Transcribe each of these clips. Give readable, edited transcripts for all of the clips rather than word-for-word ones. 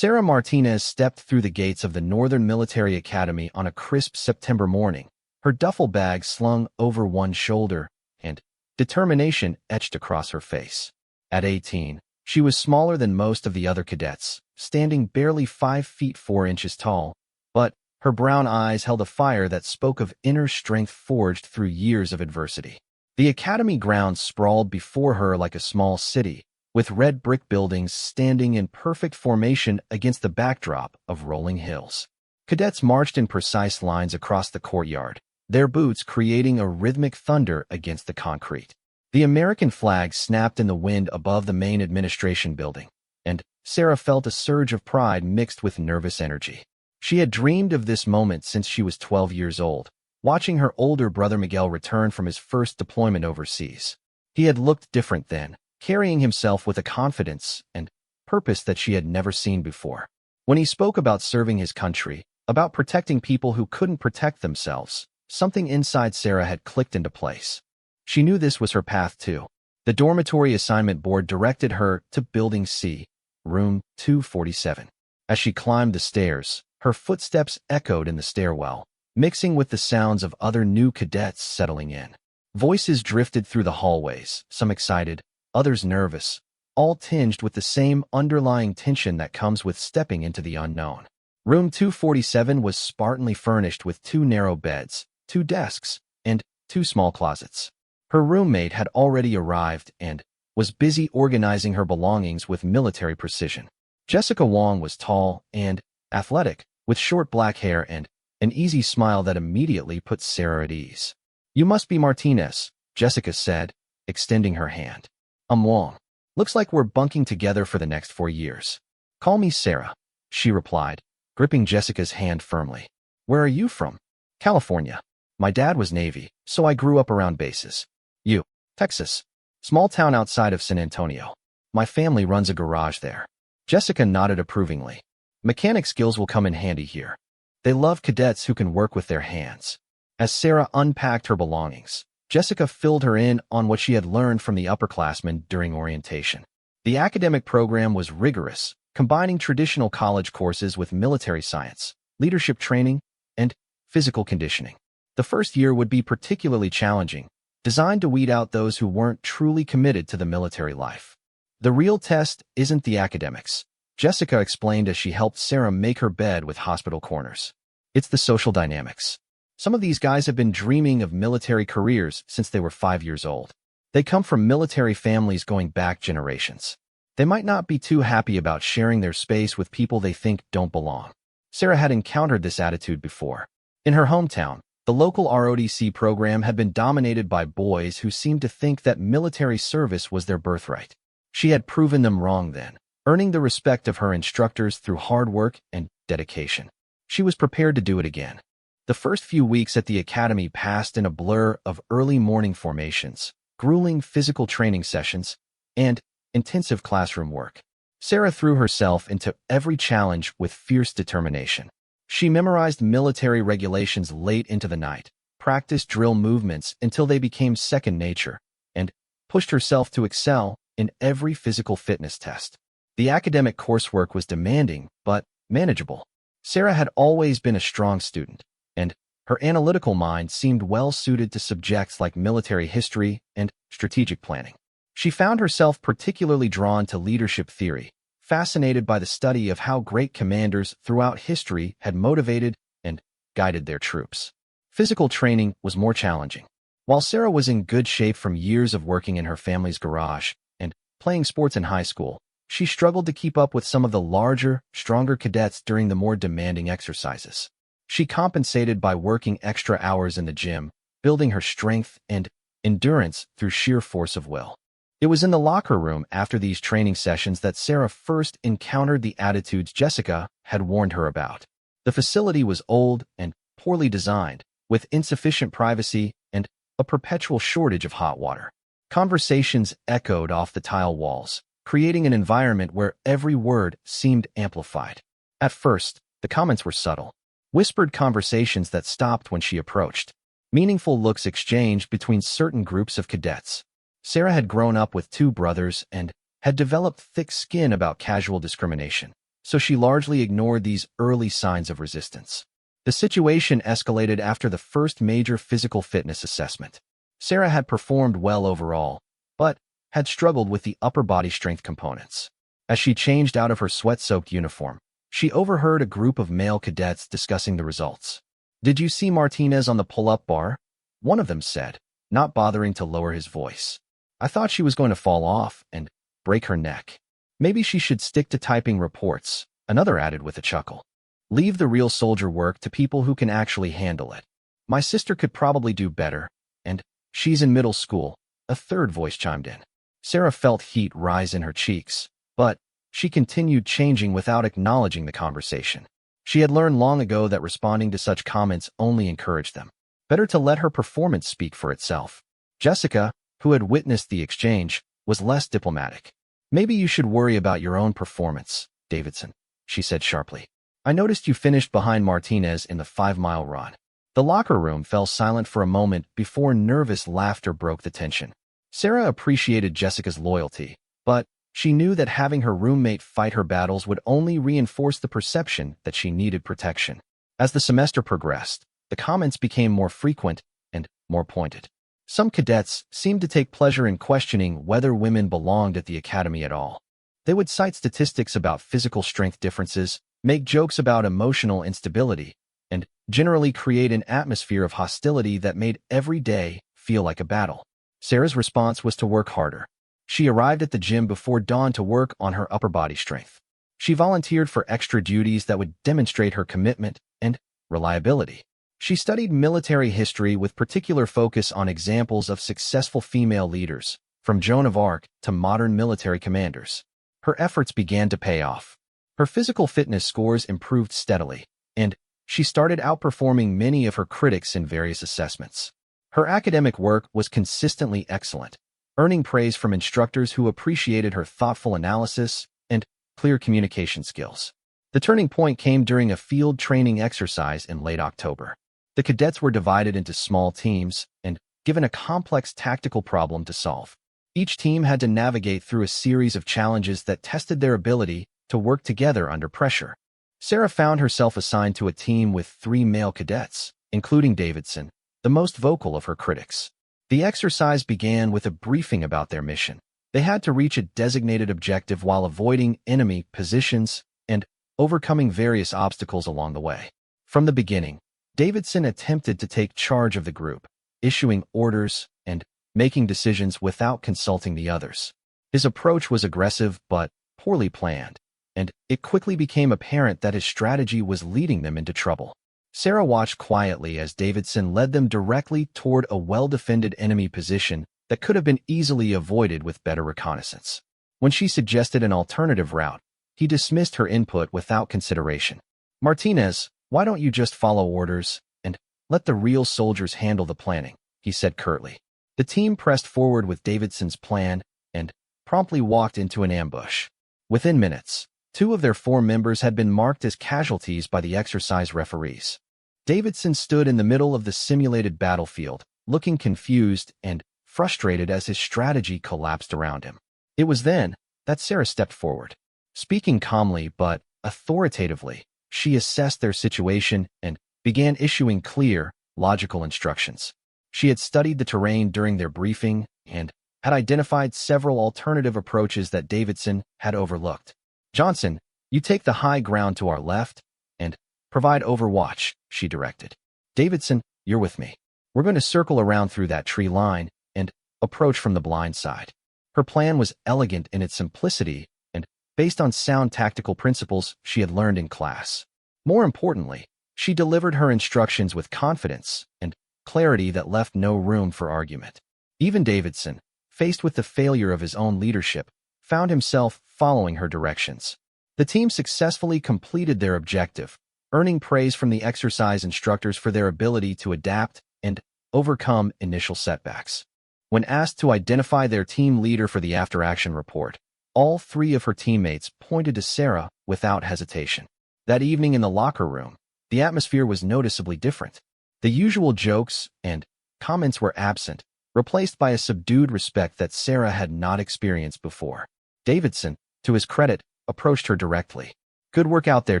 Sarah Martinez stepped through the gates of the Northern Military Academy on a crisp September morning, her duffel bag slung over one shoulder, and determination etched across her face. At 18, she was smaller than most of the other cadets, standing barely 5 feet 4 inches tall, but her brown eyes held a fire that spoke of inner strength forged through years of adversity. The academy grounds sprawled before her like a small city, with red brick buildings standing in perfect formation against the backdrop of rolling hills. Cadets marched in precise lines across the courtyard, their boots creating a rhythmic thunder against the concrete. The American flag snapped in the wind above the main administration building, and Sarah felt a surge of pride mixed with nervous energy. She had dreamed of this moment since she was 12 years old, watching her older brother Miguel return from his first deployment overseas. He had looked different then, carrying himself with a confidence and purpose that she had never seen before. When he spoke about serving his country, about protecting people who couldn't protect themselves, something inside Sarah had clicked into place. She knew this was her path too. The dormitory assignment board directed her to Building C, room 247. As she climbed the stairs, her footsteps echoed in the stairwell, mixing with the sounds of other new cadets settling in. Voices drifted through the hallways, some excited, others nervous, all tinged with the same underlying tension that comes with stepping into the unknown. Room 247 was spartanly furnished with 2 narrow beds, 2 desks, and 2 small closets. Her roommate had already arrived and was busy organizing her belongings with military precision. Jessica Wong was tall and athletic, with short black hair and an easy smile that immediately put Sarah at ease. "You must be Martinez," Jessica said, extending her hand. "I'm Wong. Looks like we're bunking together for the next 4 years." "Call me Sarah," she replied, gripping Jessica's hand firmly. "Where are you from?" "California. My dad was Navy, so I grew up around bases." "You?" "Texas. Small town outside of San Antonio. My family runs a garage there." Jessica nodded approvingly. "Mechanic skills will come in handy here. They love cadets who can work with their hands." As Sarah unpacked her belongings, Jessica filled her in on what she had learned from the upperclassmen during orientation. The academic program was rigorous, combining traditional college courses with military science, leadership training, and physical conditioning. The first year would be particularly challenging, designed to weed out those who weren't truly committed to the military life. "The real test isn't the academics," Jessica explained as she helped Sarah make her bed with hospital corners. "It's the social dynamics. Some of these guys have been dreaming of military careers since they were 5 years old. They come from military families going back generations. They might not be too happy about sharing their space with people they think don't belong." Sarah had encountered this attitude before. In her hometown, the local ROTC program had been dominated by boys who seemed to think that military service was their birthright. She had proven them wrong then, earning the respect of her instructors through hard work and dedication. She was prepared to do it again. The first few weeks at the academy passed in a blur of early morning formations, grueling physical training sessions, and intensive classroom work. Sarah threw herself into every challenge with fierce determination. She memorized military regulations late into the night, practiced drill movements until they became second nature, and pushed herself to excel in every physical fitness test. The academic coursework was demanding, but manageable. Sarah had always been a strong student, and her analytical mind seemed well suited to subjects like military history and strategic planning. She found herself particularly drawn to leadership theory, fascinated by the study of how great commanders throughout history had motivated and guided their troops. Physical training was more challenging. While Sarah was in good shape from years of working in her family's garage and playing sports in high school, she struggled to keep up with some of the larger, stronger cadets during the more demanding exercises. She compensated by working extra hours in the gym, building her strength and endurance through sheer force of will. It was in the locker room after these training sessions that Sarah first encountered the attitudes Jessica had warned her about. The facility was old and poorly designed, with insufficient privacy and a perpetual shortage of hot water. Conversations echoed off the tile walls, creating an environment where every word seemed amplified. At first, the comments were subtle, whispered conversations that stopped when she approached. Meaningful looks exchanged between certain groups of cadets. Sarah had grown up with 2 brothers and had developed thick skin about casual discrimination, so she largely ignored these early signs of resistance. The situation escalated after the first major physical fitness assessment. Sarah had performed well overall, but had struggled with the upper body strength components. As she changed out of her sweat-soaked uniform, she overheard a group of male cadets discussing the results. "Did you see Martinez on the pull-up bar?" one of them said, not bothering to lower his voice. "I thought she was going to fall off and break her neck. Maybe she should stick to typing reports," another added with a chuckle. "Leave the real soldier work to people who can actually handle it. My sister could probably do better, and she's in middle school," a third voice chimed in. Sarah felt heat rise in her cheeks, but she continued changing without acknowledging the conversation. She had learned long ago that responding to such comments only encouraged them. Better to let her performance speak for itself. Jessica, who had witnessed the exchange, was less diplomatic. "Maybe you should worry about your own performance, Davidson," she said sharply. "I noticed you finished behind Martinez in the 5-mile run." The locker room fell silent for a moment before nervous laughter broke the tension. Sarah appreciated Jessica's loyalty, but she knew that having her roommate fight her battles would only reinforce the perception that she needed protection. As the semester progressed, the comments became more frequent and more pointed. Some cadets seemed to take pleasure in questioning whether women belonged at the academy at all. They would cite statistics about physical strength differences, make jokes about emotional instability, and generally create an atmosphere of hostility that made every day feel like a battle. Sarah's response was to work harder. She arrived at the gym before dawn to work on her upper body strength. She volunteered for extra duties that would demonstrate her commitment and reliability. She studied military history with particular focus on examples of successful female leaders, from Joan of Arc to modern military commanders. Her efforts began to pay off. Her physical fitness scores improved steadily, and she started outperforming many of her critics in various assessments. Her academic work was consistently excellent, earning praise from instructors who appreciated her thoughtful analysis and clear communication skills. The turning point came during a field training exercise in late October. The cadets were divided into small teams and given a complex tactical problem to solve. Each team had to navigate through a series of challenges that tested their ability to work together under pressure. Sarah found herself assigned to a team with 3 male cadets, including Davidson, the most vocal of her critics. The exercise began with a briefing about their mission. They had to reach a designated objective while avoiding enemy positions and overcoming various obstacles along the way. From the beginning, Davidson attempted to take charge of the group, issuing orders and making decisions without consulting the others. His approach was aggressive but poorly planned, and it quickly became apparent that his strategy was leading them into trouble. Sarah watched quietly as Davidson led them directly toward a well-defended enemy position that could have been easily avoided with better reconnaissance. When she suggested an alternative route, he dismissed her input without consideration. "Martinez, why don't you just follow orders and let the real soldiers handle the planning?" he said curtly. The team pressed forward with Davidson's plan and promptly walked into an ambush. Within minutes, 2 of their 4 members had been marked as casualties by the exercise referees. Davidson stood in the middle of the simulated battlefield, looking confused and frustrated as his strategy collapsed around him. It was then that Sarah stepped forward. Speaking calmly but authoritatively, she assessed their situation and began issuing clear, logical instructions. She had studied the terrain during their briefing and had identified several alternative approaches that Davidson had overlooked. "Johnson, you take the high ground to our left and provide overwatch," she directed. "Davidson, you're with me. We're going to circle around through that tree line and approach from the blind side." Her plan was elegant in its simplicity and based on sound tactical principles she had learned in class. More importantly, she delivered her instructions with confidence and clarity that left no room for argument. Even Davidson, faced with the failure of his own leadership, found himself following her directions. The team successfully completed their objective, earning praise from the exercise instructors for their ability to adapt and overcome initial setbacks. When asked to identify their team leader for the after-action report, all 3 of her teammates pointed to Sarah without hesitation. That evening in the locker room, the atmosphere was noticeably different. The usual jokes and comments were absent, replaced by a subdued respect that Sarah had not experienced before. Davidson, to his credit, approached her directly. Good work out there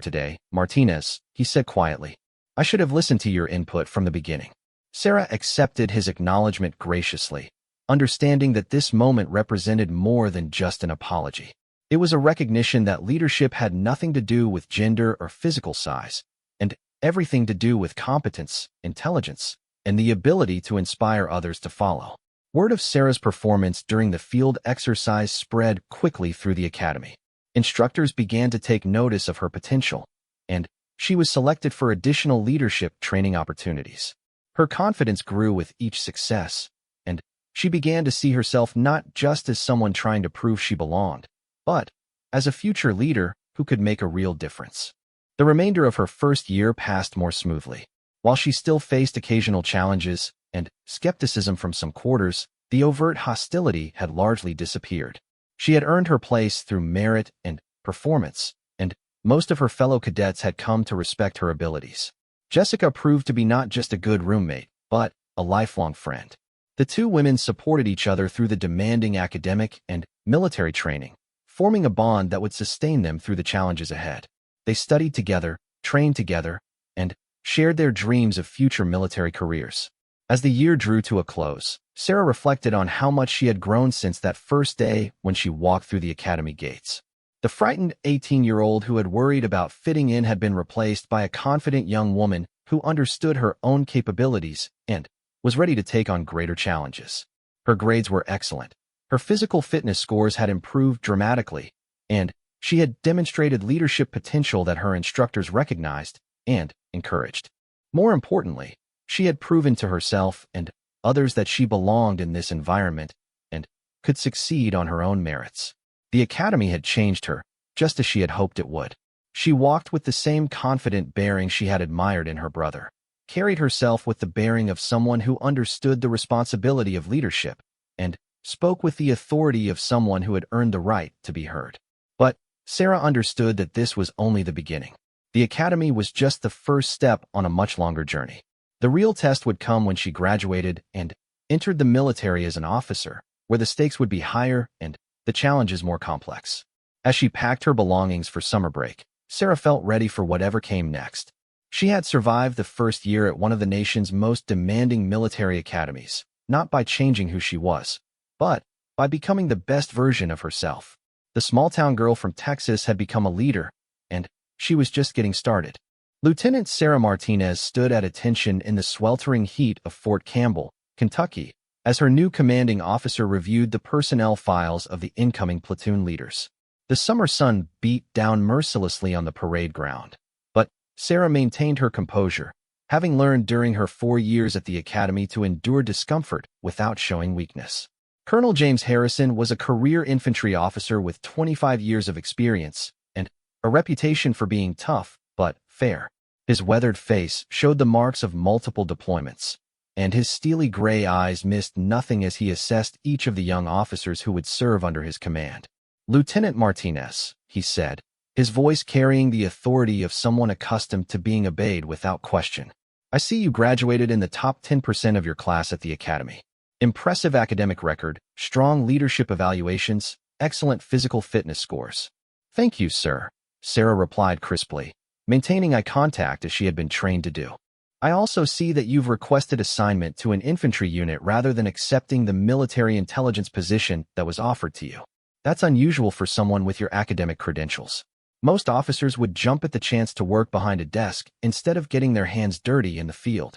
today, Martinez, he said quietly. I should have listened to your input from the beginning. Sarah accepted his acknowledgement graciously, understanding that this moment represented more than just an apology. It was a recognition that leadership had nothing to do with gender or physical size, and everything to do with competence, intelligence, and the ability to inspire others to follow. Word of Sarah's performance during the field exercise spread quickly through the academy. Instructors began to take notice of her potential, and she was selected for additional leadership training opportunities. Her confidence grew with each success, and she began to see herself not just as someone trying to prove she belonged, but as a future leader who could make a real difference. The remainder of her first year passed more smoothly. While she still faced occasional challenges and skepticism from some quarters, the overt hostility had largely disappeared. She had earned her place through merit and performance, and most of her fellow cadets had come to respect her abilities. Jessica proved to be not just a good roommate, but a lifelong friend. The two women supported each other through the demanding academic and military training, forming a bond that would sustain them through the challenges ahead. They studied together, trained together, and shared their dreams of future military careers. As the year drew to a close, Sarah reflected on how much she had grown since that first day when she walked through the academy gates. The frightened 18-year-old who had worried about fitting in had been replaced by a confident young woman who understood her own capabilities and was ready to take on greater challenges. Her grades were excellent. Her physical fitness scores had improved dramatically, and she had demonstrated leadership potential that her instructors recognized and encouraged. More importantly, she had proven to herself and others that she belonged in this environment and could succeed on her own merits. The academy had changed her, just as she had hoped it would. She walked with the same confident bearing she had admired in her brother, carried herself with the bearing of someone who understood the responsibility of leadership, and spoke with the authority of someone who had earned the right to be heard. But Sarah understood that this was only the beginning. The academy was just the first step on a much longer journey. The real test would come when she graduated and entered the military as an officer, where the stakes would be higher and the challenges more complex. As she packed her belongings for summer break, Sarah felt ready for whatever came next. She had survived the first year at one of the nation's most demanding military academies, not by changing who she was, but by becoming the best version of herself. The small-town girl from Texas had become a leader, and she was just getting started. Lieutenant Sarah Martinez stood at attention in the sweltering heat of Fort Campbell, Kentucky, as her new commanding officer reviewed the personnel files of the incoming platoon leaders. The summer sun beat down mercilessly on the parade ground, but Sarah maintained her composure, having learned during her 4 years at the academy to endure discomfort without showing weakness. Colonel James Harrison was a career infantry officer with 25 years of experience and a reputation for being tough but fair. His weathered face showed the marks of multiple deployments, and his steely gray eyes missed nothing as he assessed each of the young officers who would serve under his command. Lieutenant Martinez, he said, his voice carrying the authority of someone accustomed to being obeyed without question. I see you graduated in the top 10% of your class at the academy. Impressive academic record, strong leadership evaluations, excellent physical fitness scores. Thank you, sir, Sarah replied crisply, maintaining eye contact as she had been trained to do. I also see that you've requested assignment to an infantry unit rather than accepting the military intelligence position that was offered to you. That's unusual for someone with your academic credentials. Most officers would jump at the chance to work behind a desk instead of getting their hands dirty in the field.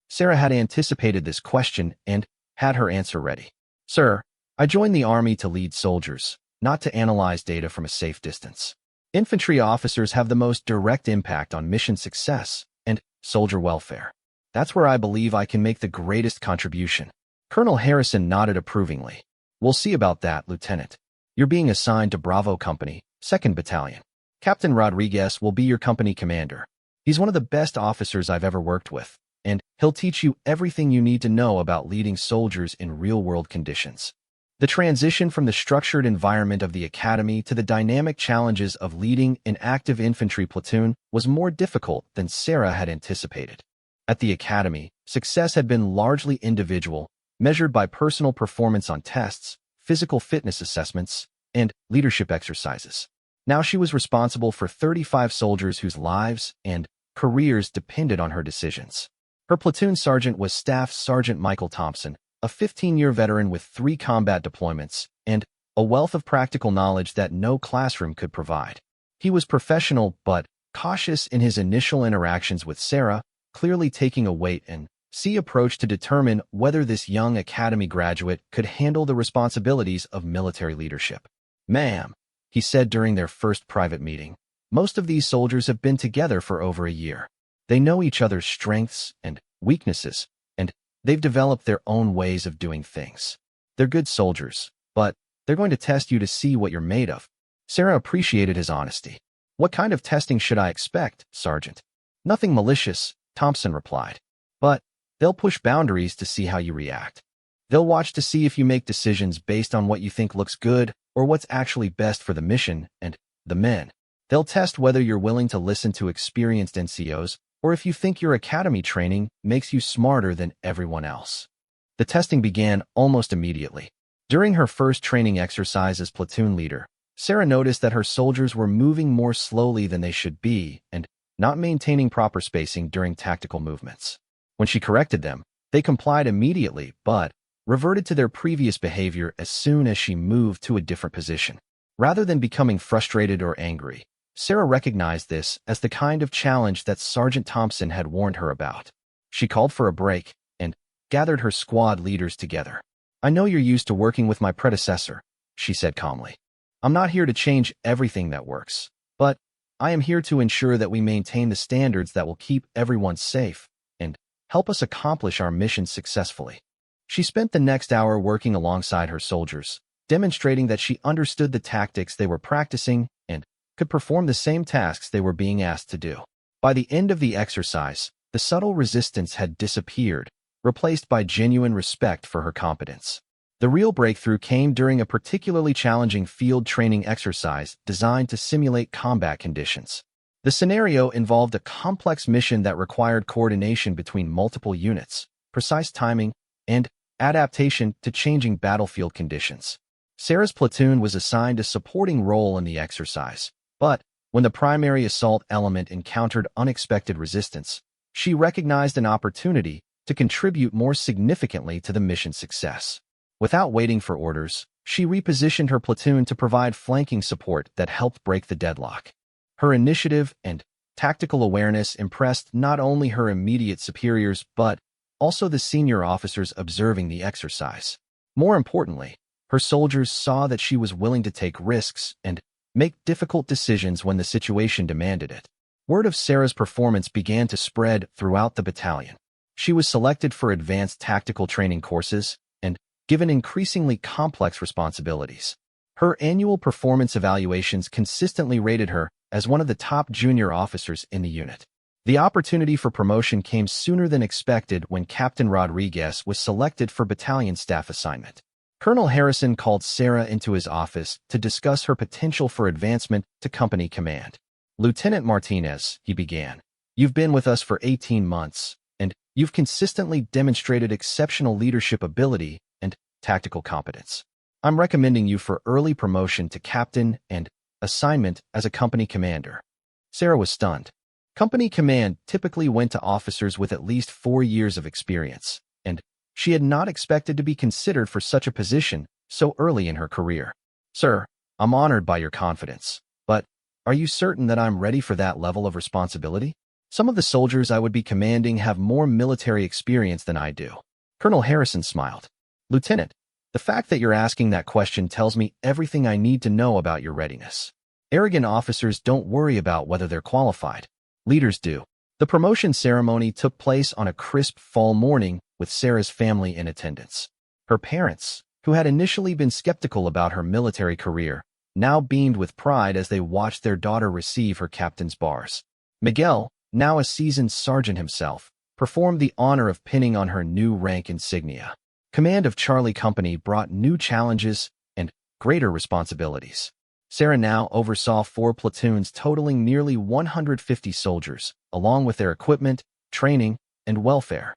Sarah had anticipated this question and had her answer ready. Sir, I joined the Army to lead soldiers, not to analyze data from a safe distance. Infantry officers have the most direct impact on mission success and soldier welfare. That's where I believe I can make the greatest contribution. Colonel Harrison nodded approvingly. We'll see about that, Lieutenant. You're being assigned to Bravo Company, 2nd Battalion. Captain Rodriguez will be your company commander. He's one of the best officers I've ever worked with, and he'll teach you everything you need to know about leading soldiers in real-world conditions. The transition from the structured environment of the academy to the dynamic challenges of leading an active infantry platoon was more difficult than Sarah had anticipated. At the academy, success had been largely individual, measured by personal performance on tests, physical fitness assessments, and leadership exercises. Now she was responsible for 35 soldiers whose lives and careers depended on her decisions. Her platoon sergeant was Staff Sergeant Michael Thompson, a 15-year veteran with 3 combat deployments and a wealth of practical knowledge that no classroom could provide. He was professional but cautious in his initial interactions with Sarah, clearly taking a wait-and-see approach to determine whether this young academy graduate could handle the responsibilities of military leadership. "Ma'am," he said during their first private meeting, "most of these soldiers have been together for over a year. They know each other's strengths and weaknesses, and they've developed their own ways of doing things. They're good soldiers, but they're going to test you to see what you're made of." Sarah appreciated his honesty. "What kind of testing should I expect, Sergeant?" "Nothing malicious," Thompson replied. "But they'll push boundaries to see how you react. They'll watch to see if you make decisions based on what you think looks good or what's actually best for the mission and the men. They'll test whether you're willing to listen to experienced NCOs or if you think your academy training makes you smarter than everyone else." The testing began almost immediately. During her first training exercise as platoon leader, Sarah noticed that her soldiers were moving more slowly than they should be and not maintaining proper spacing during tactical movements. When she corrected them, they complied immediately but reverted to their previous behavior as soon as she moved to a different position. Rather than becoming frustrated or angry, Sarah recognized this as the kind of challenge that Sergeant Thompson had warned her about. She called for a break and gathered her squad leaders together. "I know you're used to working with my predecessor," she said calmly. "I'm not here to change everything that works, but I am here to ensure that we maintain the standards that will keep everyone safe and help us accomplish our mission successfully." She spent the next hour working alongside her soldiers, demonstrating that she understood the tactics they were practicing and could perform the same tasks they were being asked to do. By the end of the exercise, the subtle resistance had disappeared, replaced by genuine respect for her competence. The real breakthrough came during a particularly challenging field training exercise designed to simulate combat conditions. The scenario involved a complex mission that required coordination between multiple units, precise timing, and adaptation to changing battlefield conditions. Sarah's platoon was assigned a supporting role in the exercise, but when the primary assault element encountered unexpected resistance, she recognized an opportunity to contribute more significantly to the mission's success. Without waiting for orders, she repositioned her platoon to provide flanking support that helped break the deadlock. Her initiative and tactical awareness impressed not only her immediate superiors but also the senior officers observing the exercise. More importantly, her soldiers saw that she was willing to take risks and make difficult decisions when the situation demanded it. Word of Sarah's performance began to spread throughout the battalion. She was selected for advanced tactical training courses and given increasingly complex responsibilities. Her annual performance evaluations consistently rated her as one of the top junior officers in the unit. The opportunity for promotion came sooner than expected when Captain Rodriguez was selected for battalion staff assignment. Colonel Harrison called Sarah into his office to discuss her potential for advancement to company command. "Lieutenant Martinez," he began, "you've been with us for 18 months, and you've consistently demonstrated exceptional leadership ability and tactical competence. I'm recommending you for early promotion to captain and assignment as a company commander." Sarah was stunned. Company command typically went to officers with at least 4 years of experience, and she had not expected to be considered for such a position so early in her career. "Sir, I'm honored by your confidence, but are you certain that I'm ready for that level of responsibility? Some of the soldiers I would be commanding have more military experience than I do." Colonel Harrison smiled. "Lieutenant, the fact that you're asking that question tells me everything I need to know about your readiness. Arrogant officers don't worry about whether they're qualified. Leaders do." The promotion ceremony took place on a crisp fall morning with Sarah's family in attendance. Her parents, who had initially been skeptical about her military career, now beamed with pride as they watched their daughter receive her captain's bars. Miguel, now a seasoned sergeant himself, performed the honor of pinning on her new rank insignia. Command of Charlie Company brought new challenges and greater responsibilities. Sarah now oversaw 4 platoons totaling nearly 150 soldiers, along with their equipment, training, and welfare.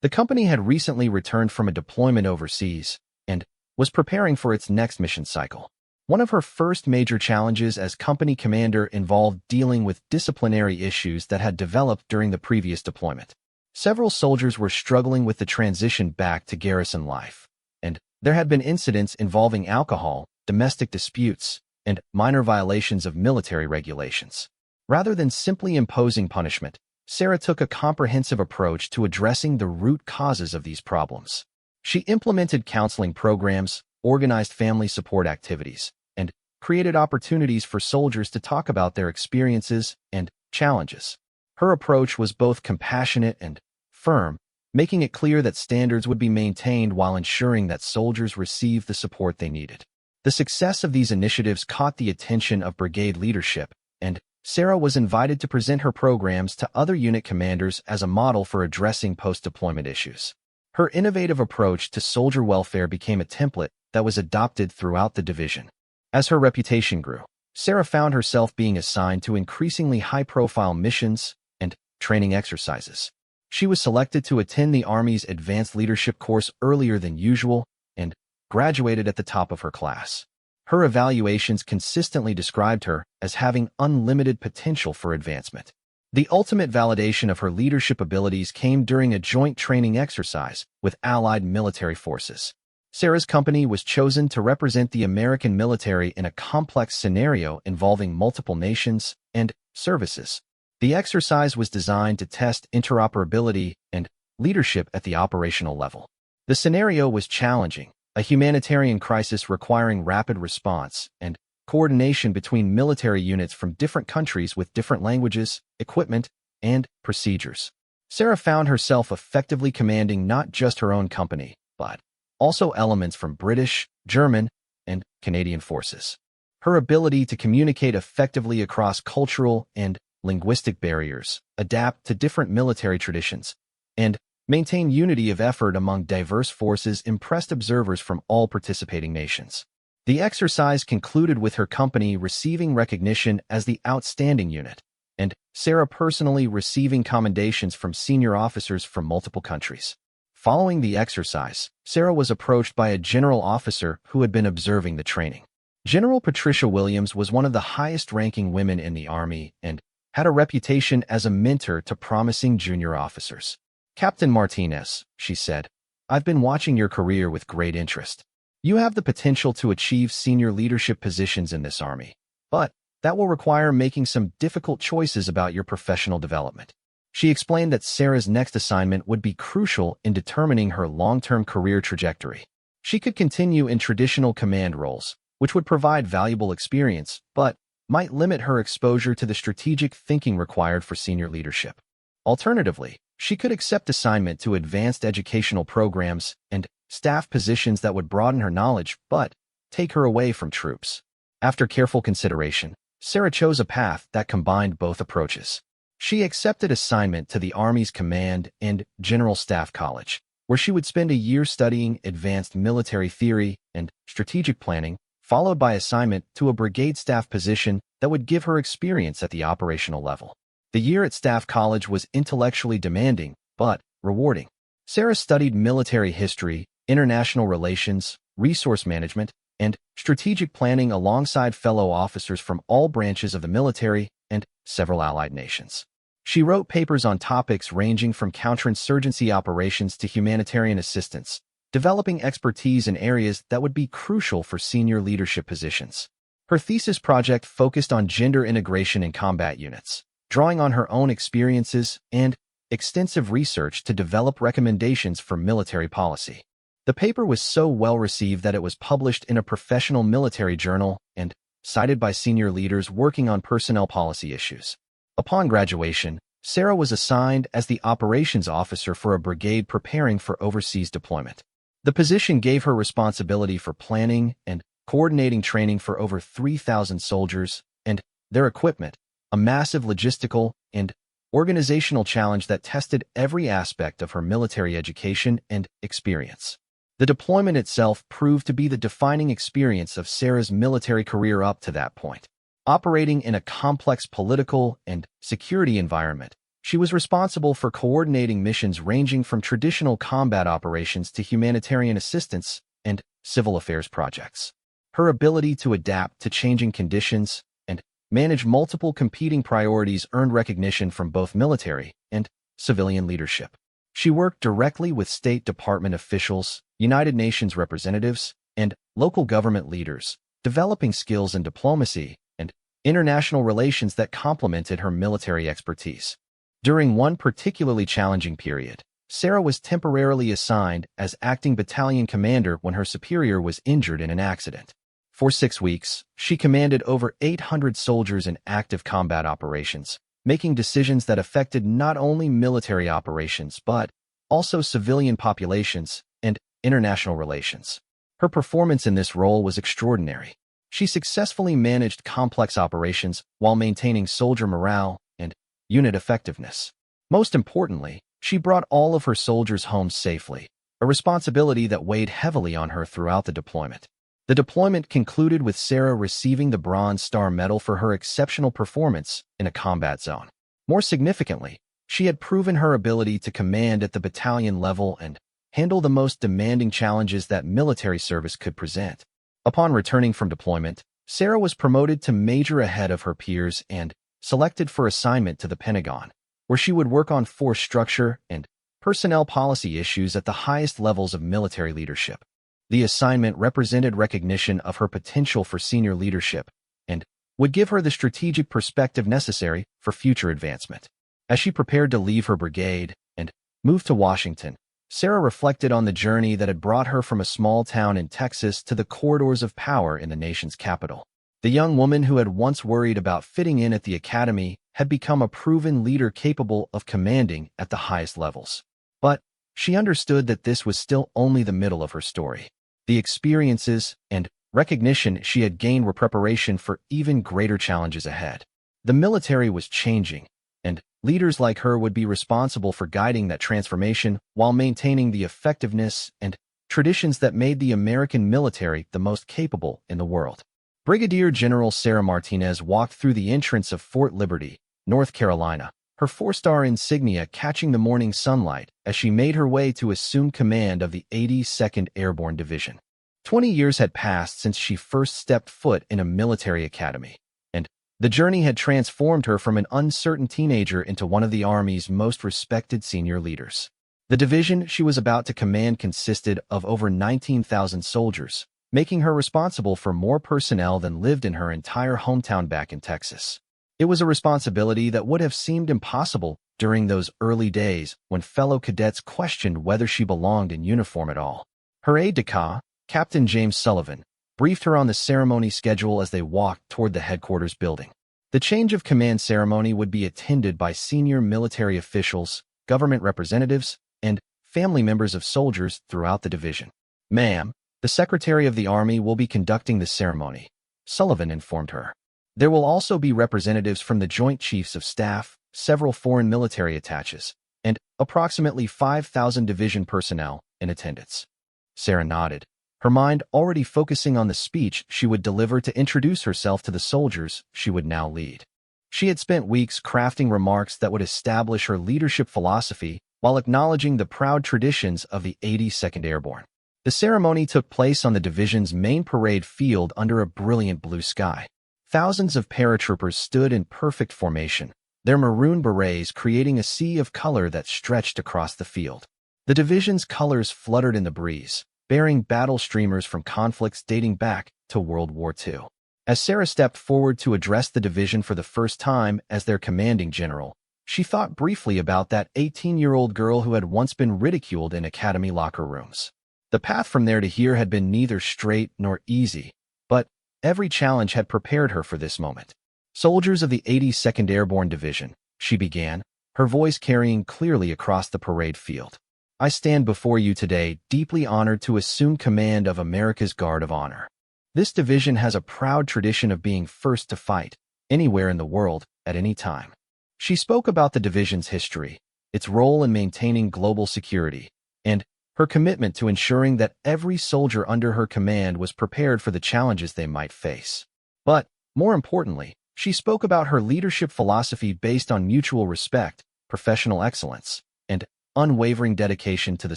The company had recently returned from a deployment overseas and was preparing for its next mission cycle. One of her first major challenges as company commander involved dealing with disciplinary issues that had developed during the previous deployment. Several soldiers were struggling with the transition back to garrison life, and there had been incidents involving alcohol, domestic disputes, and minor violations of military regulations. Rather than simply imposing punishment, Sarah took a comprehensive approach to addressing the root causes of these problems. She implemented counseling programs, organized family support activities, and created opportunities for soldiers to talk about their experiences and challenges. Her approach was both compassionate and firm, making it clear that standards would be maintained while ensuring that soldiers received the support they needed. The success of these initiatives caught the attention of brigade leadership, and Sarah was invited to present her programs to other unit commanders as a model for addressing post-deployment issues. Her innovative approach to soldier welfare became a template that was adopted throughout the division. As her reputation grew, Sarah found herself being assigned to increasingly high-profile missions and training exercises. She was selected to attend the Army's Advanced Leadership course earlier than usual and graduated at the top of her class. Her evaluations consistently described her as having unlimited potential for advancement. The ultimate validation of her leadership abilities came during a joint training exercise with Allied military forces. Sarah's company was chosen to represent the American military in a complex scenario involving multiple nations and services. The exercise was designed to test interoperability and leadership at the operational level. The scenario was challenging, a humanitarian crisis requiring rapid response and coordination between military units from different countries with different languages, equipment, and procedures. Sarah found herself effectively commanding not just her own company, but also elements from British, German, and Canadian forces. Her ability to communicate effectively across cultural and linguistic barriers, adapt to different military traditions, and maintain unity of effort among diverse forces impressed observers from all participating nations. The exercise concluded with her company receiving recognition as the outstanding unit, and Sarah personally receiving commendations from senior officers from multiple countries. Following the exercise, Sarah was approached by a general officer who had been observing the training. General Patricia Williams was one of the highest-ranking women in the Army and had a reputation as a mentor to promising junior officers. "Captain Martinez," she said, "I've been watching your career with great interest. You have the potential to achieve senior leadership positions in this Army, but that will require making some difficult choices about your professional development." She explained that Sarah's next assignment would be crucial in determining her long-term career trajectory. She could continue in traditional command roles, which would provide valuable experience, but might limit her exposure to the strategic thinking required for senior leadership. Alternatively, she could accept assignment to advanced educational programs and staff positions that would broaden her knowledge but take her away from troops. After careful consideration, Sarah chose a path that combined both approaches. She accepted assignment to the Army's Command and General Staff College, where she would spend a year studying advanced military theory and strategic planning, followed by assignment to a brigade staff position that would give her experience at the operational level. The year at Staff College was intellectually demanding, but rewarding. Sarah studied military history, international relations, resource management, and strategic planning alongside fellow officers from all branches of the military and several allied nations. She wrote papers on topics ranging from counterinsurgency operations to humanitarian assistance, developing expertise in areas that would be crucial for senior leadership positions. Her thesis project focused on gender integration in combat units, drawing on her own experiences and extensive research to develop recommendations for military policy. The paper was so well received that it was published in a professional military journal and cited by senior leaders working on personnel policy issues. Upon graduation, Sarah was assigned as the operations officer for a brigade preparing for overseas deployment. The position gave her responsibility for planning and coordinating training for over 3,000 soldiers and their equipment, a massive logistical and organizational challenge that tested every aspect of her military education and experience. The deployment itself proved to be the defining experience of Sarah's military career up to that point. Operating in a complex political and security environment, she was responsible for coordinating missions ranging from traditional combat operations to humanitarian assistance and civil affairs projects. Her ability to adapt to changing conditions and manage multiple competing priorities earned recognition from both military and civilian leadership. She worked directly with State Department officials, United Nations representatives, and local government leaders, developing skills in diplomacy and international relations that complemented her military expertise. During one particularly challenging period, Sarah was temporarily assigned as acting battalion commander when her superior was injured in an accident. For 6 weeks, she commanded over 800 soldiers in active combat operations, making decisions that affected not only military operations but also civilian populations and international relations. Her performance in this role was extraordinary. She successfully managed complex operations while maintaining soldier morale and unit effectiveness. Most importantly, she brought all of her soldiers home safely, a responsibility that weighed heavily on her throughout the deployment. The deployment concluded with Sarah receiving the Bronze Star Medal for her exceptional performance in a combat zone. More significantly, she had proven her ability to command at the battalion level and handle the most demanding challenges that military service could present. Upon returning from deployment, Sarah was promoted to major ahead of her peers and selected for assignment to the Pentagon, where she would work on force structure and personnel policy issues at the highest levels of military leadership. The assignment represented recognition of her potential for senior leadership and would give her the strategic perspective necessary for future advancement. As she prepared to leave her brigade and move to Washington, Sarah reflected on the journey that had brought her from a small town in Texas to the corridors of power in the nation's capital. The young woman who had once worried about fitting in at the academy had become a proven leader capable of commanding at the highest levels. But she understood that this was still only the middle of her story. The experiences and recognition she had gained were preparation for even greater challenges ahead. The military was changing, and leaders like her would be responsible for guiding that transformation while maintaining the effectiveness and traditions that made the American military the most capable in the world. Brigadier General Sarah Martinez walked through the entrance of Fort Liberty, North Carolina, her 4-star insignia catching the morning sunlight as she made her way to assume command of the 82nd Airborne Division. 20 years had passed since she first stepped foot in a military academy, and the journey had transformed her from an uncertain teenager into one of the Army's most respected senior leaders. The division she was about to command consisted of over 19,000 soldiers, making her responsible for more personnel than lived in her entire hometown back in Texas. It was a responsibility that would have seemed impossible during those early days when fellow cadets questioned whether she belonged in uniform at all. Her aide-de-camp, Captain James Sullivan, briefed her on the ceremony schedule as they walked toward the headquarters building. The change of command ceremony would be attended by senior military officials, government representatives, and family members of soldiers throughout the division. "Ma'am, the Secretary of the Army will be conducting the ceremony," Sullivan informed her. "There will also be representatives from the Joint Chiefs of Staff, several foreign military attaches, and approximately 5,000 division personnel in attendance." Sarah nodded, her mind already focusing on the speech she would deliver to introduce herself to the soldiers she would now lead. She had spent weeks crafting remarks that would establish her leadership philosophy while acknowledging the proud traditions of the 82nd Airborne. The ceremony took place on the division's main parade field under a brilliant blue sky. Thousands of paratroopers stood in perfect formation, their maroon berets creating a sea of color that stretched across the field. The division's colors fluttered in the breeze, bearing battle streamers from conflicts dating back to World War II. As Sarah stepped forward to address the division for the first time as their commanding general, she thought briefly about that 18-year-old girl who had once been ridiculed in academy locker rooms. The path from there to here had been neither straight nor easy, but every challenge had prepared her for this moment. "Soldiers of the 82nd Airborne Division," she began, her voice carrying clearly across the parade field. "I stand before you today deeply honored to assume command of America's Guard of Honor. This division has a proud tradition of being first to fight, anywhere in the world, at any time." She spoke about the division's history, its role in maintaining global security, and her commitment to ensuring that every soldier under her command was prepared for the challenges they might face. But, more importantly, she spoke about her leadership philosophy based on mutual respect, professional excellence, and unwavering dedication to the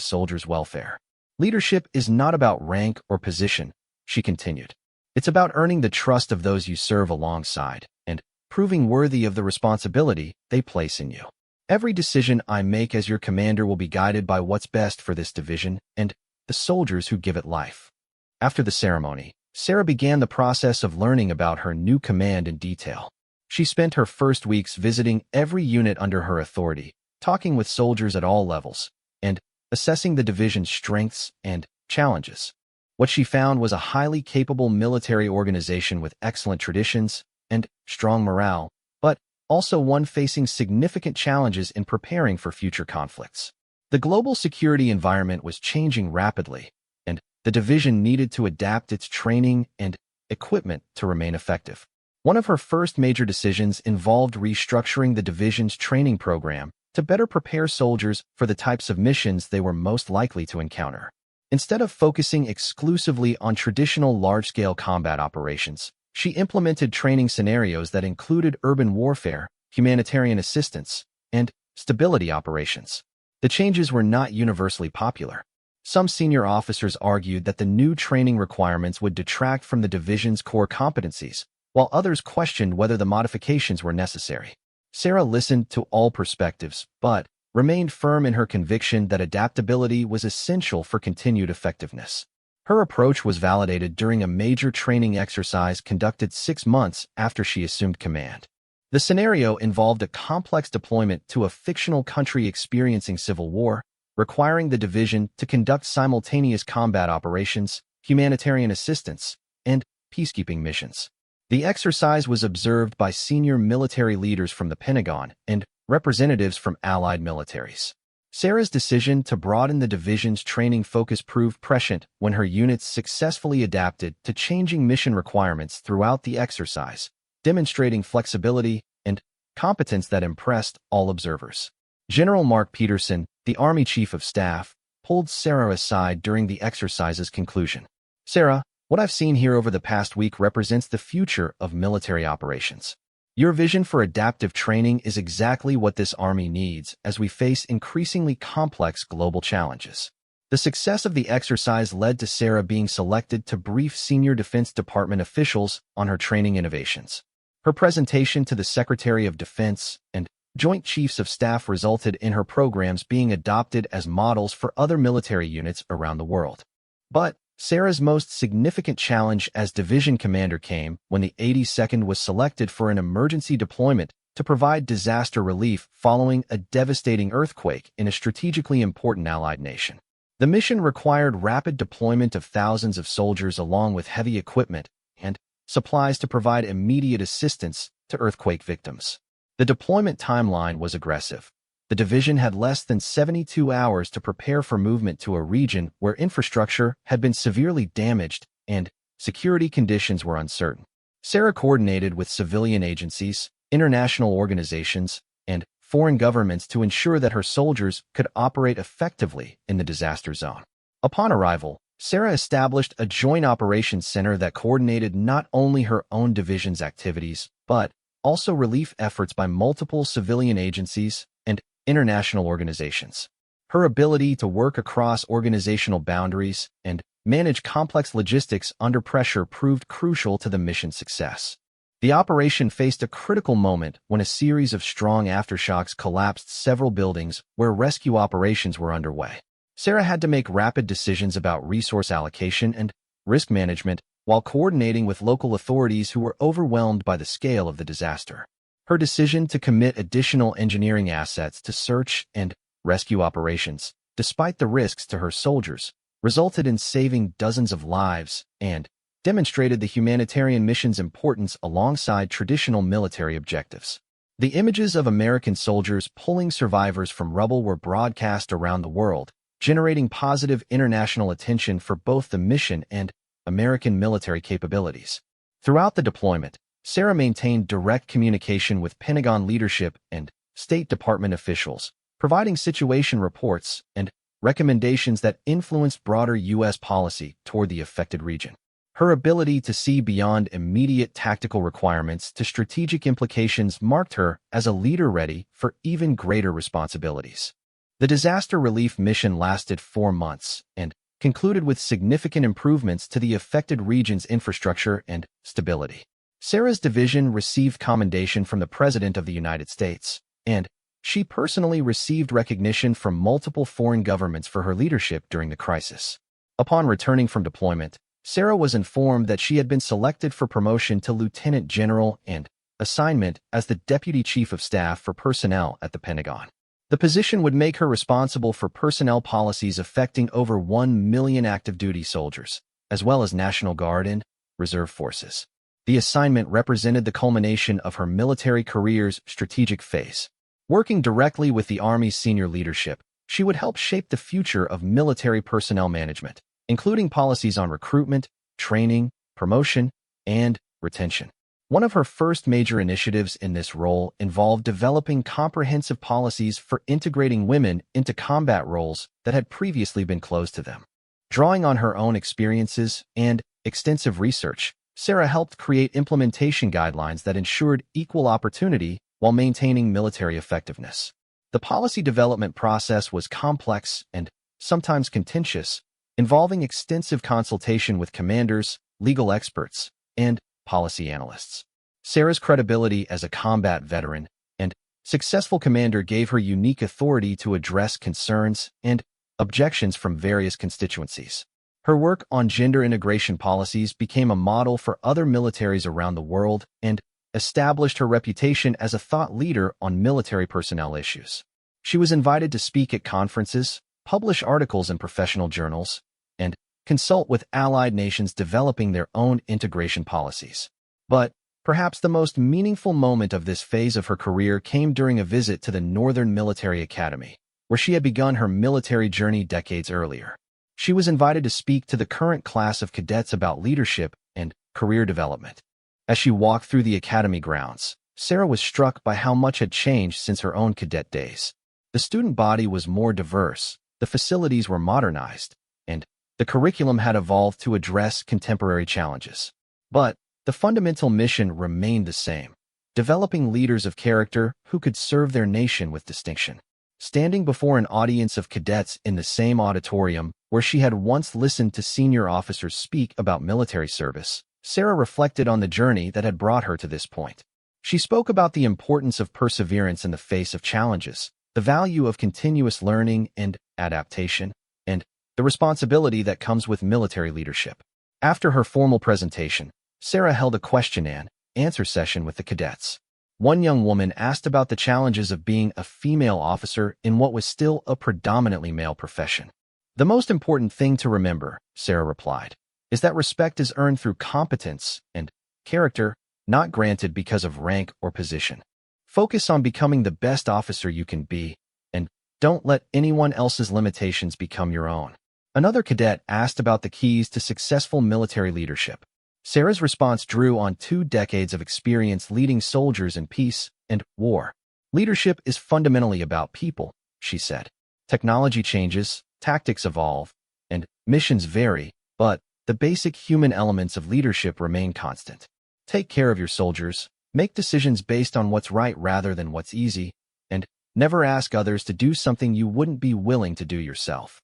soldiers' welfare. "Leadership is not about rank or position," she continued. It's about earning the trust of those you serve alongside and proving worthy of the responsibility they place in you. Every decision I make as your commander will be guided by what's best for this division and the soldiers who give it life. After the ceremony, Sarah began the process of learning about her new command in detail. She spent her first weeks visiting every unit under her authority, talking with soldiers at all levels, and assessing the division's strengths and challenges. What she found was a highly capable military organization with excellent traditions and strong morale, but also one facing significant challenges in preparing for future conflicts. The global security environment was changing rapidly, and the division needed to adapt its training and equipment to remain effective. One of her first major decisions involved restructuring the division's training program to better prepare soldiers for the types of missions they were most likely to encounter. Instead of focusing exclusively on traditional large-scale combat operations, she implemented training scenarios that included urban warfare, humanitarian assistance, and stability operations. The changes were not universally popular. Some senior officers argued that the new training requirements would detract from the division's core competencies, while others questioned whether the modifications were necessary. Sarah listened to all perspectives, but remained firm in her conviction that adaptability was essential for continued effectiveness. Her approach was validated during a major training exercise conducted 6 months after she assumed command. The scenario involved a complex deployment to a fictional country experiencing civil war, requiring the division to conduct simultaneous combat operations, humanitarian assistance, and peacekeeping missions. The exercise was observed by senior military leaders from the Pentagon and representatives from allied militaries. Sarah's decision to broaden the division's training focus proved prescient when her units successfully adapted to changing mission requirements throughout the exercise, demonstrating flexibility and competence that impressed all observers. General Mark Peterson, the Army Chief of Staff, pulled Sarah aside during the exercise's conclusion. "Sarah, what I've seen here over the past week represents the future of military operations. Your vision for adaptive training is exactly what this Army needs as we face increasingly complex global challenges." The success of the exercise led to Sarah being selected to brief senior Defense Department officials on her training innovations. Her presentation to the Secretary of Defense and Joint Chiefs of Staff resulted in her programs being adopted as models for other military units around the world. But Sarah's most significant challenge as division commander came when the 82nd was selected for an emergency deployment to provide disaster relief following a devastating earthquake in a strategically important allied nation. The mission required rapid deployment of thousands of soldiers along with heavy equipment and supplies to provide immediate assistance to earthquake victims. The deployment timeline was aggressive. The division had less than 72 hours to prepare for movement to a region where infrastructure had been severely damaged and security conditions were uncertain. Sarah coordinated with civilian agencies, international organizations, and foreign governments to ensure that her soldiers could operate effectively in the disaster zone. Upon arrival, Sarah established a joint operations center that coordinated not only her own division's activities, but also relief efforts by multiple civilian agencies and international organizations. Her ability to work across organizational boundaries and manage complex logistics under pressure proved crucial to the mission's success. The operation faced a critical moment when a series of strong aftershocks collapsed several buildings where rescue operations were underway. Sarah had to make rapid decisions about resource allocation and risk management while coordinating with local authorities who were overwhelmed by the scale of the disaster. Her decision to commit additional engineering assets to search and rescue operations, despite the risks to her soldiers, resulted in saving dozens of lives and demonstrated the humanitarian mission's importance alongside traditional military objectives. The images of American soldiers pulling survivors from rubble were broadcast around the world, generating positive international attention for both the mission and American military capabilities. Throughout the deployment, Sarah maintained direct communication with Pentagon leadership and State Department officials, providing situation reports and recommendations that influenced broader U.S. policy toward the affected region. Her ability to see beyond immediate tactical requirements to strategic implications marked her as a leader ready for even greater responsibilities. The disaster relief mission lasted 4 months and concluded with significant improvements to the affected region's infrastructure and stability. Sarah's division received commendation from the President of the United States, and she personally received recognition from multiple foreign governments for her leadership during the crisis. Upon returning from deployment, Sarah was informed that she had been selected for promotion to Lieutenant General and assignment as the Deputy Chief of Staff for Personnel at the Pentagon. The position would make her responsible for personnel policies affecting over 1 million active duty soldiers, as well as National Guard and Reserve forces. The assignment represented the culmination of her military career's strategic phase. Working directly with the Army's senior leadership, she would help shape the future of military personnel management, including policies on recruitment, training, promotion, and retention. One of her first major initiatives in this role involved developing comprehensive policies for integrating women into combat roles that had previously been closed to them. Drawing on her own experiences and extensive research, Sarah helped create implementation guidelines that ensured equal opportunity while maintaining military effectiveness. The policy development process was complex and sometimes contentious, involving extensive consultation with commanders, legal experts, and policy analysts. Sarah's credibility as a combat veteran and successful commander gave her unique authority to address concerns and objections from various constituencies. Her work on gender integration policies became a model for other militaries around the world and established her reputation as a thought leader on military personnel issues. She was invited to speak at conferences, publish articles in professional journals, and consult with allied nations developing their own integration policies. But perhaps the most meaningful moment of this phase of her career came during a visit to the Northern Military Academy, where she had begun her military journey decades earlier. She was invited to speak to the current class of cadets about leadership and career development. As she walked through the academy grounds, Sarah was struck by how much had changed since her own cadet days. The student body was more diverse, the facilities were modernized, and the curriculum had evolved to address contemporary challenges. But the fundamental mission remained the same: developing leaders of character who could serve their nation with distinction. Standing before an audience of cadets in the same auditorium where she had once listened to senior officers speak about military service, Sarah reflected on the journey that had brought her to this point. She spoke about the importance of perseverance in the face of challenges, the value of continuous learning and adaptation, and the responsibility that comes with military leadership. After her formal presentation, Sarah held a question-and-answer session with the cadets. One young woman asked about the challenges of being a female officer in what was still a predominantly male profession. "The most important thing to remember," Sarah replied, "is that respect is earned through competence and character, not granted because of rank or position. Focus on becoming the best officer you can be, and don't let anyone else's limitations become your own." Another cadet asked about the keys to successful military leadership. Sarah's response drew on 2 decades of experience leading soldiers in peace and war. "Leadership is fundamentally about people," she said. "Technology changes, tactics evolve, and missions vary, but the basic human elements of leadership remain constant. Take care of your soldiers, make decisions based on what's right rather than what's easy, and never ask others to do something you wouldn't be willing to do yourself."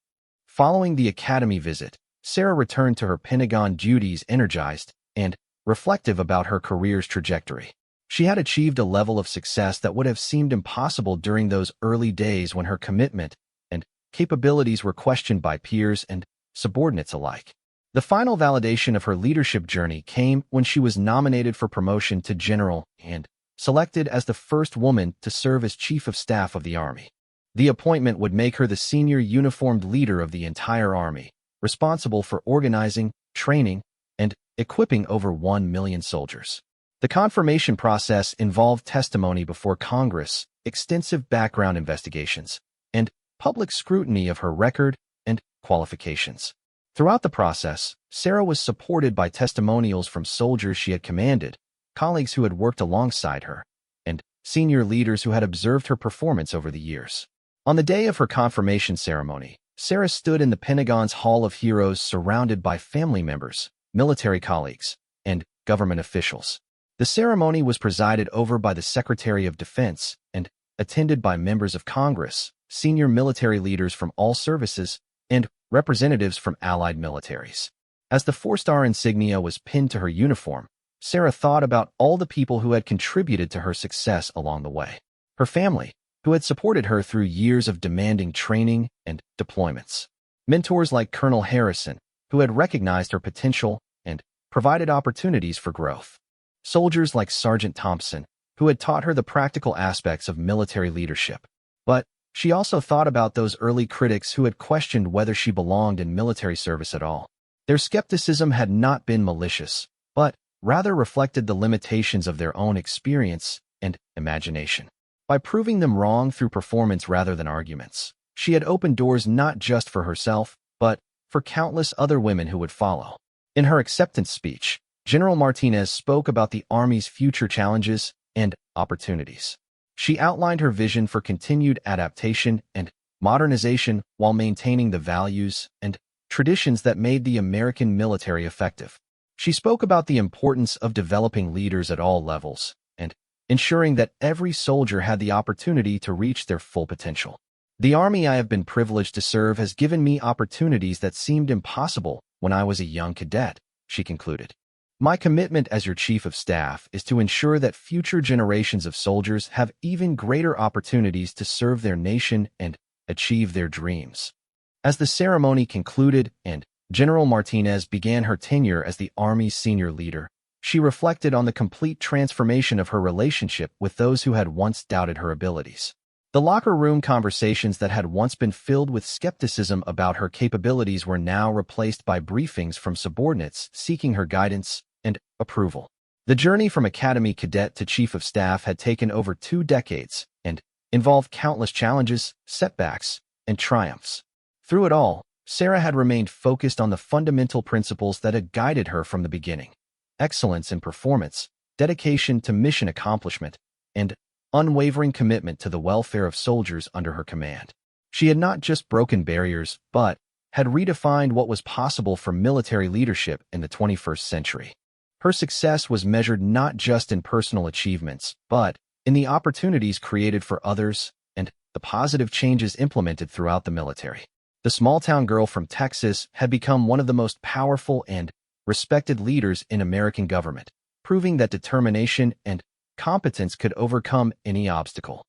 Following the academy visit, Sarah returned to her Pentagon duties energized and reflective about her career's trajectory. She had achieved a level of success that would have seemed impossible during those early days when her commitment and capabilities were questioned by peers and subordinates alike. The final validation of her leadership journey came when she was nominated for promotion to general and selected as the first woman to serve as Chief of Staff of the Army. The appointment would make her the senior uniformed leader of the entire Army, responsible for organizing, training, and equipping over 1 million soldiers. The confirmation process involved testimony before Congress, extensive background investigations, and public scrutiny of her record and qualifications. Throughout the process, Sarah was supported by testimonials from soldiers she had commanded, colleagues who had worked alongside her, and senior leaders who had observed her performance over the years. On the day of her confirmation ceremony, Sarah stood in the Pentagon's Hall of Heroes surrounded by family members, military colleagues, and government officials. The ceremony was presided over by the Secretary of Defense and attended by members of Congress, senior military leaders from all services, and representatives from allied militaries. As the four-star insignia was pinned to her uniform, Sarah thought about all the people who had contributed to her success along the way. Her family, who had supported her through years of demanding training and deployments. Mentors like Colonel Harrison, who had recognized her potential and provided opportunities for growth. Soldiers like Sergeant Thompson, who had taught her the practical aspects of military leadership. But she also thought about those early critics who had questioned whether she belonged in military service at all. Their skepticism had not been malicious, but rather reflected the limitations of their own experience and imagination. By proving them wrong through performance rather than arguments, she had opened doors not just for herself, but for countless other women who would follow. In her acceptance speech, General Martinez spoke about the Army's future challenges and opportunities. She outlined her vision for continued adaptation and modernization while maintaining the values and traditions that made the American military effective. She spoke about the importance of developing leaders at all levels and ensuring that every soldier had the opportunity to reach their full potential. The Army I have been privileged to serve has given me opportunities that seemed impossible when I was a young cadet, she concluded. My commitment as your Chief of Staff is to ensure that future generations of soldiers have even greater opportunities to serve their nation and achieve their dreams. As the ceremony concluded and General Martinez began her tenure as the Army's senior leader, she reflected on the complete transformation of her relationship with those who had once doubted her abilities. The locker room conversations that had once been filled with skepticism about her capabilities were now replaced by briefings from subordinates seeking her guidance and approval. The journey from Academy Cadet to Chief of Staff had taken over 2 decades and involved countless challenges, setbacks, and triumphs. Through it all, Sarah had remained focused on the fundamental principles that had guided her from the beginning: excellence in performance, dedication to mission accomplishment, and unwavering commitment to the welfare of soldiers under her command. She had not just broken barriers, but had redefined what was possible for military leadership in the 21st century. Her success was measured not just in personal achievements, but in the opportunities created for others and the positive changes implemented throughout the military. The small-town girl from Texas had become one of the most powerful and respected leaders in American government, proving that determination and competence could overcome any obstacle.